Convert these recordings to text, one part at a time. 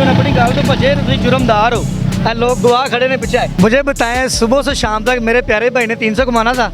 अपनी गल तो भजे, तुम जुर्मदार हो। लोग गवाह खड़े ने पीछे। मुझे बताएं, सुबह से शाम तक मेरे प्यारे भाई ने 300 कमाना था।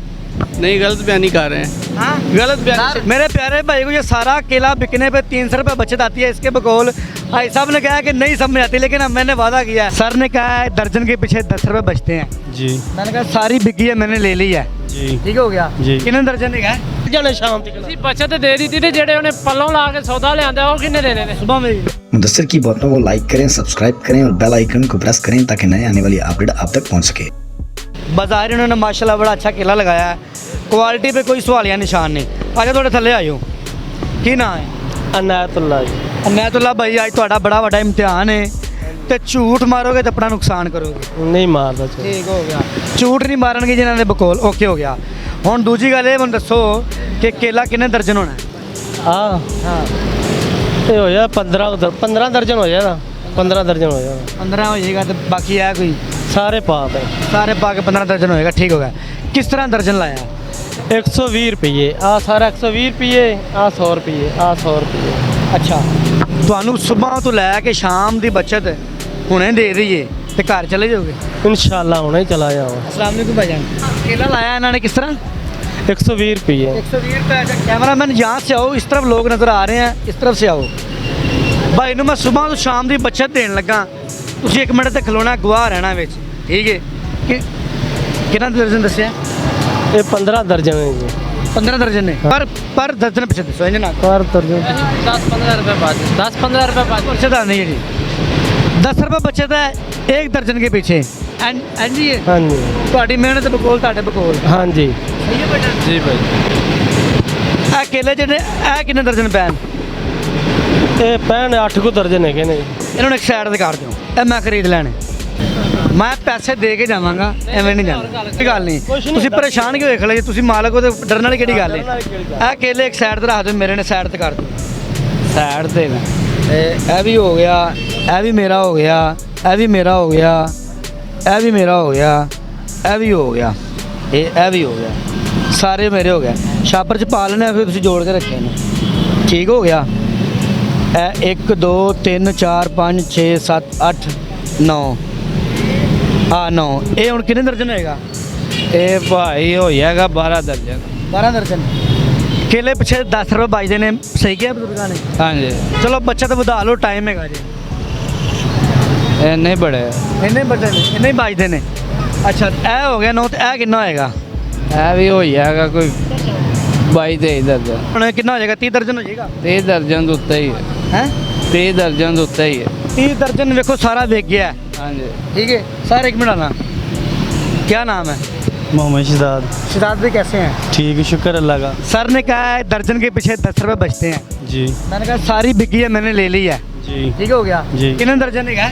नहीं, गलत बयानी कर रहे हैं। हाँ, गलत बयानी। मेरे प्यारे भाई को ये सारा केला बिकने पे 300 रुपये बचत आती है। इसके बकौल भाई साहब ने कहा कि नहीं समझ आती, लेकिन अब मैंने वादा किया है। सर ने कहा है दर्जन के पीछे 10 रुपये बचते हैं जी। मैंने कहा सारी बिकी है, मैंने ले ली है जी। ठीक हो गया जी। कितने दर्जन है जाने शाम तक ਅਸੀਂ ਬਚਤ ਦੇ ਦਿੱਤੀ ਤੇ ਜਿਹੜੇ ਉਹਨੇ ਪੱਲੋਂ ਲਾ ਕੇ ਸੌਦਾ ਲਿਆਂਦਾ ਉਹ ਕਿੰਨੇ ਦੇਣੇ ਨੇ सुबह में? मुदस्सिर की बातों को लाइक करें, सब्सक्राइब करें और बेल आइकन को प्रेस करें ताकि नए आने वाली अपडेट आप तक पहुंच सके। बाजार इन्होंने माशाल्लाह बड़ा अच्छा केला लगाया है, क्वालिटी पे कोई सवालिया निशान नहीं। आजा थोड़े थले आयो, की ना है? ਅਨਾਇਤੁੱਲਾ ਜੀ। अनैतुल्ला भाई, आज ਤੁਹਾਡਾ बड़ा ਵੱਡਾ इम्तिहान है ਤੇ ਝੂਠ ਮਾਰੋਗੇ ਤਾਂ ਆਪਣਾ ਨੁਕਸਾਨ ਕਰੋਗੇ। ਨਹੀਂ ਮਾਰਦਾ ਠੀਕ ਹੋ ਗਿਆ, ਝੂਠ ਨਹੀਂ ਮਾਰਨਗੇ ਜਿਨ੍ਹਾਂ ਦੇ ਬਕੌਲ। ਓਕੇ ਹੋ ਗਿਆ। ਹੁਣ ਦੂਜੀ ਗੱਲ ਇਹ ਮੈਨੂੰ ਦੱਸੋ ਕਿ ਕੇਲਾ ਕਿੰਨੇ ਦਰਜਨ ਹੋਣਾ ਹੈ? ਹਾਂ ਹਾਂ, ਇਹ ਹੋ ਜਾ 15 ਦਰਜਨ ਹੋ ਜਾਣਾ। 15 ਦਰਜਨ ਹੋ ਜਾਣਾ 15 ਹੋ ਜਾਏਗਾ ਤੇ ਬਾਕੀ ਹੈ ਕੋਈ ਸਾਰੇ ਪਾ ਦੇ। ਸਾਰੇ ਪਾ ਕੇ 15 ਦਰਜਨ ਹੋਏਗਾ। ਠੀਕ ਹੋ ਗਿਆ। ਕਿਸ ਤਰ੍ਹਾਂ ਦਰਜਨ ਲਾਇਆ? 120 ਰੁਪਏ ਆ ਸਾਰਾ 120 ਰੁਪਏ ਆ 100 ਰੁਪਏ ਆ 100 ਰੁਪਏ। ਅੱਛਾ, ਤੁਹਾਨੂੰ ਸਵੇਰ ਤੋਂ ਲੈ ਕੇ ਸ਼ਾਮ ਦੀ ਬਚਤ ਹੁਣੇ ਦੇ ਦਈਏ ਤੇ ਘਰ ਚਲੇ ਜਾਓਗੇ? ਇਨਸ਼ਾਅੱਲਾ ਹੁਣੇ ਹੀ ਚਲਾ ਜਾਵਾਂ। अस्सलाम वालेकुम भाईजान। केला लाया इन्होंने किस तरह? 120 रुपए। 120 रुपये। कैमरामैन यहाँ से आओ, इस तरफ लोग नज़र आ रहे हैं, इस तरफ से आओ। भाई ਨੂੰ ਮੈਂ ਸਵੇਰ ਤੋਂ ਸ਼ਾਮ ਦੀ ਬੱਚਤ ਦੇਣ ਲੱਗਾ, ਤੁਸੀਂ 1 ਮਿੰਟ ਤੇ ਖਲੋਣਾ, ਗਵਾਹ ਰਹਿਣਾ ਵਿੱਚ। ਠੀਕ ਹੈ ਕਿ ਕਿੰਨਾ ਦਰਜਨ ਦੱਸਿਆ? ਇਹ 15 ਦਰਜਨ ਹੈ ਜੀ। 15 ਦਰਜਨ ਨੇ। ਪਰ ਦਰਜਨ ਪਿੱਛੇ ਦੱਸੋ ਇਹਨਾਂ ਨਾਲ। ਪਰ ਦਰਜਨ 10-15 रुपए बात 10-15 रुपए बात बचत आनी है जी। 10 रुपये बचत है एक दर्जन के पीछे। जी है हाँ जी। ਤੁਹਾਡੀ ਮਿਹਨਤ ਬਕੌਲ, ਤੁਹਾਡੇ ਬਕੌਲ। हाँ जी ਸਹੀ ਹੈ ਬੇਟਾ? जी भाई। ਇਹ ਕੇਲੇ ਜਿਹੜੇ ਇਹ ਕਿੰਨੇ ਦਰਜਨ ਪੈਣ? ਇਹ 8 ਕੁ ਦਰਜਨ ਹੈਗੇ ਨੇ। ਇਹਨਾਂ ਨੂੰ ਇੱਕ ਸਾਈਡ ਤੇ ਕਰ ਦਿਓ, ਇਹ ਮੈਂ ਖਰੀਦ ਲੈਣੇ। ਮੈਂ ਪੈਸੇ ਦੇ ਕੇ ਜਾਵਾਂਗਾ, ਐਵੇਂ ਨਹੀਂ ਜਾਣਾ। ਕੋਈ ਗੱਲ ਨਹੀਂ, ਤੁਸੀਂ ਪਰੇਸ਼ਾਨ ਕਿਉਂ ਹੋਏ ਖੜੇ? ਤੁਸੀਂ ਮਾਲਕ ਹੋ ਤੇ ਡਰਨ ਵਾਲੀ ਕਿਹੜੀ ਗੱਲ ਹੈ? ਇਹ ਕੇਲੇ ਇੱਕ ਸਾਈਡ ਤੇ ਰੱਖ ਦਿਓ, ਮੇਰੇ ਨੇ ਸਾਈਡ ਤੇ ਕਰ ਦਿਓ। ਸਾਈਡ ਤੇ ਇਹ ਵੀ ਹੋ ਗਿਆ, ਇਹ ਵੀ ਮੇਰਾ ਹੋ ਗਿਆ, ਇਹ ਵੀ ਮੇਰਾ ਹੋ ਗਿਆ, ਇਹ ਵੀ ਮੇਰਾ ਹੋ ਗਿਆ, ਇਹ ਵੀ ਹੋ ਗਿਆ, ਇਹ ਵੀ ਹੋ ਗਿਆ, ਸਾਰੇ ਮੇਰੇ ਹੋ ਗਏ। ਛਾਪਰ 'ਚ ਪਾ ਲੈਣੇ, ਫਿਰ ਤੁਸੀਂ ਜੋੜ ਕੇ ਰੱਖੇ ਨੇ। ਠੀਕ ਹੋ ਗਿਆ। ਇਹ 1 2 3 4 5 6 7 8 9 ਆ 9। ਇਹ ਹੁਣ ਕਿੰਨੇ ਦਰਜਨ ਹੋਏਗਾ? ਇਹ ਭਾਈ ਹੋ ਜਾਏਗਾ 12 ਦਰਜਨ। 12 ਦਰਜਨ। ਕੇਲੇ ਪਿੱਛੇ 10 ਰੁਪਏ ਬਚਦੇ ਨੇ। ਸਹੀ ਕਿਹਾ ਬਜ਼ੁਰਗਾਂ ਨੇ? हाँ जी। ਚਲੋ ਬੱਚਤ ਵਧਾ ਲਓ, ਟਾਈਮ ਹੈਗਾ ਜੀ। ਇਹ ਨਹੀਂ ਬੜੇ। ਇੰਨੇ ਬਚਦੇ ਨੇ, ਇੰਨੇ ਹੀ ਬਚਦੇ ਨੇ। ਅੱਛਾ, ਇਹ ਹੋ ਗਿਆ 9 ਤੇ ਇਹ ਕਿੰਨਾ ਹੋਏਗਾ? ਇਹ ਵੀ ਹੋ ਜਾਏਗਾ ਕੋਈ 22-23 ਦਰਜਨ। ਹੁਣ ਕਿੰਨਾ ਹੋ ਜਾਏਗਾ? 30 ਦਰਜਨ ਹੋ ਜਾਏਗਾ। 30 ਦਰਜਨ ਦੇ ਉੱਤੇ ਹੀ ਹੈ। ਹੈ 30 ਦਰਜਨ ਦੇ ਉੱਤੇ ਹੀ ਹੈ। 30 दर्जन देखो सारा बिक गया है। हाँ जी। ठीक है सर, एक मिनट आना। क्या नाम है? मोहम्मद शिदात। शिदात भाई कैसे हैं? ठीक है, शुक्र अल्लाह का। सर ने कहा है दर्जन के पीछे 10 रुपये बचते हैं। जी मैंने कहा सारी बिकी है, मैंने ले ली है। जी ठीक हो गया जी। कितने दर्जन है?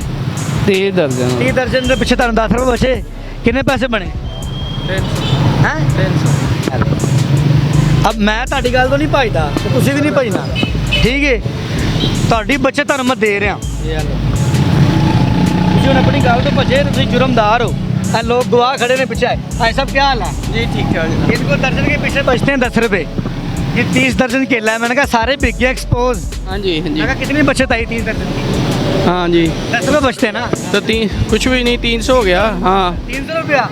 30 दर्जन। 30 दर्जन के पीछे तुम 10 रुपये बचे, कितने पैसे बने? 300। हैं 300। अब मैं ਤੁਹਾਡੀ ਗੱਲ ਤੋਂ ਨਹੀਂ ਭਜਦਾ ਤੇ ਤੁਸੀਂ ਵੀ ਨਹੀਂ ਭਜਣਾ। ਠੀਕ ਹੈ, ਤੁਹਾਡੀ ਬੱਚਤ ਤੁਹਾਨੂੰ ਮੈਂ ਦੇ ਰਿਹਾ। ਤੁਸੀਂ ਹੁਣ ਆਪਣੀ ਗੱਲ ਤੋਂ ਭਜੇ, ਤੁਸੀਂ जुर्मदार हो। लोग गवाह खड़े ने पीछे। भाई साहब क्या हाल है? जी ठीक है। इनको दर्जन के पीछे बचते हैं 10 रुपये। ये 30 दर्जन केला है। मैंने कहा सारे बिक गए, एक्सपोज। हाँ जी हाँ मैंने जी। कहा कितनी बचत आई 30 दर्जन की? हाँ जी। 10 रुपये बचते हैं ना? तो कुछ भी नहीं, 300 हो गया। हाँ 300 रुपया।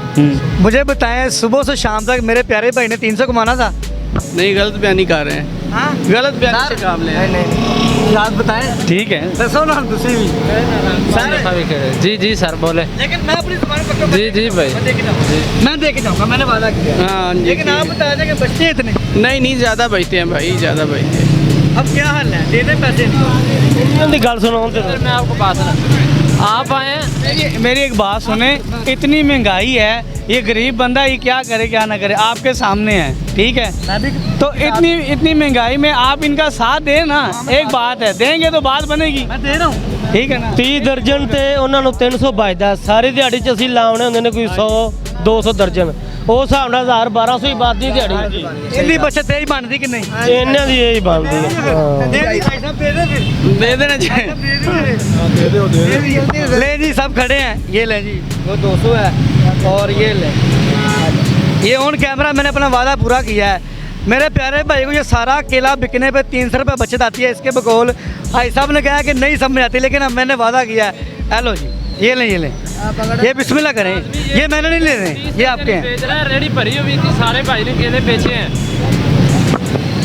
मुझे बताएं, सुबह से शाम तक मेरे प्यारे भाई ने 300 कमाना था। नहीं, गलत बयानी कर रहे हैं। हाँ, गलत बयानी से काम ले। याद बताएं। ठीक है। दसो ना दूसरी भी। जी जी सर बोले। लेकिन मैं अपनी जुबान पकड़ जी जी भाई। मैं देके जाऊंगा, मैंने वादा किया। हाँ जी। लेकिन आप बता दें कि बचते हैं इतने। नहीं नहीं, ज़्यादा बचते हैं भाई, ज़्यादा बचते हैं। अब क्या हाल है? दे दें पैसे? उनकी गल सुनो। मैं आपको बात आप आए हैं। मेरी एक बात सुने, इतनी महंगाई है, ये गरीब बंदा ये क्या करे क्या ना करे, आपके सामने है। ठीक है, मैं भी तो इतनी महंगाई में आप इनका साथ दें ना। एक बात है, देंगे तो बात बनेगी। मैं दे रहा हूँ। ठीक है ना? 30 ਦਰਜਨ ਤੇ ਉਹਨਾਂ ਨੂੰ 300 ਬਚਦਾ। ਸਾਰੀ ਦਿਹਾੜੀ 'ਚ ਅਸੀਂ ਲਾਉਣੇ ਹੁੰਦੇ ਨੇ ਕੋਈ 100-200 ਦਰਜਨ। ਉਹ ਹਿਸਾਬ ਨਾਲ 1000-1200 ਹੀ ਵੱਧਦੀ ਦਿਹਾੜੀ। ਇੰਨੀ ਬੱਚਤ ਹੀ ਬਣਦੀ ਕਿ ਨਹੀਂ? ਇਹਨਾਂ ਦੀ ਇਹ ਹੀ ਬਣਦੀ ਹੈ। दे दी भाई साहब, दे दे फिर। दे देना चाहिए। ले जी, सब खड़े हैं। ये ले जी, वो 200 है और ये ले। ये ऑन कैमरा मैंने अपना वादा पूरा किया है। मेरे प्यारे भाई को ये सारा केला बिकने पे 300 रुपये बचत आती है इसके बकौल। भाई साहब ने कहा कि नहीं समझ आती, लेकिन अब मैंने वादा किया है। हेलो जी, ये लें, ये बिस्मिल्लाह करें, ये मैंने नहीं लेने, ये आपके हैं। बेच रहा है, रेडी भरी हुई थी, सारे भाई ने केले बेचे हैं।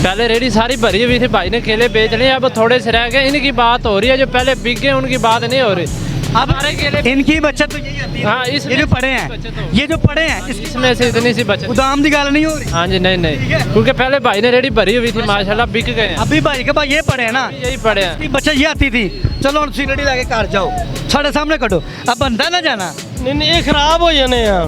पहले रेडी सारी भरी हुई थी, भाई ने केले बेच लिए, अब थोड़े से रह गए। इनकी बात हो रही है, जो पहले बिक गए उनकी बात नहीं हो रही। अब हमारे केले इनकी बचत तो यही आती है। हाँ, ये जो पड़े हैं, ये जो पड़े हैं, इसमें से इतनी सी बचत। गोदाम की गल नहीं हो रही। हाँ जी, नहीं नहीं, क्योंकि पहले भाई ने रेडी भरी हुई थी, माशाल्लाह बिक गए हैं। अभी भाई के पास ये पड़े हैं ना, यही पड़े हैं। इसकी बचत ये आती थी। चलो हम सी रेडी लाके घर जाओ, साढ़े सामने कटो, अब बनता ना जाना। नहीं ये खराब हो जाने आ,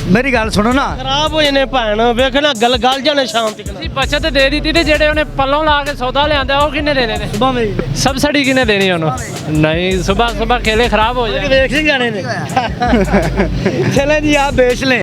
मेरी गल सुनो ना, खराब हो जाने भैन, वेखना गल जाने शाम तक। ਅਸੀਂ ਬਚਤ ਦੇ ਦਿੱਤੀ ਤੇ ਜਿਹੜੇ ਉਹਨੇ ਪੱਲੋਂ ਲਾ ਕੇ ਸੌਦਾ ਲਿਆਂਦਾ ਉਹ ਕਿੰਨੇ ਦੇਣੇ ਨੇ? सुबह में ਸਬਸਿਡੀ ਕਿੰਨੇ ਦੇਣੀ ਉਹਨੂੰ? ਨਹੀਂ, ਸਵੇਰ ਕੇਲੇ ਖਰਾਬ ਹੋ ਜਾਏ। देख नहीं जाने ने। चले जी, आप बेच लें।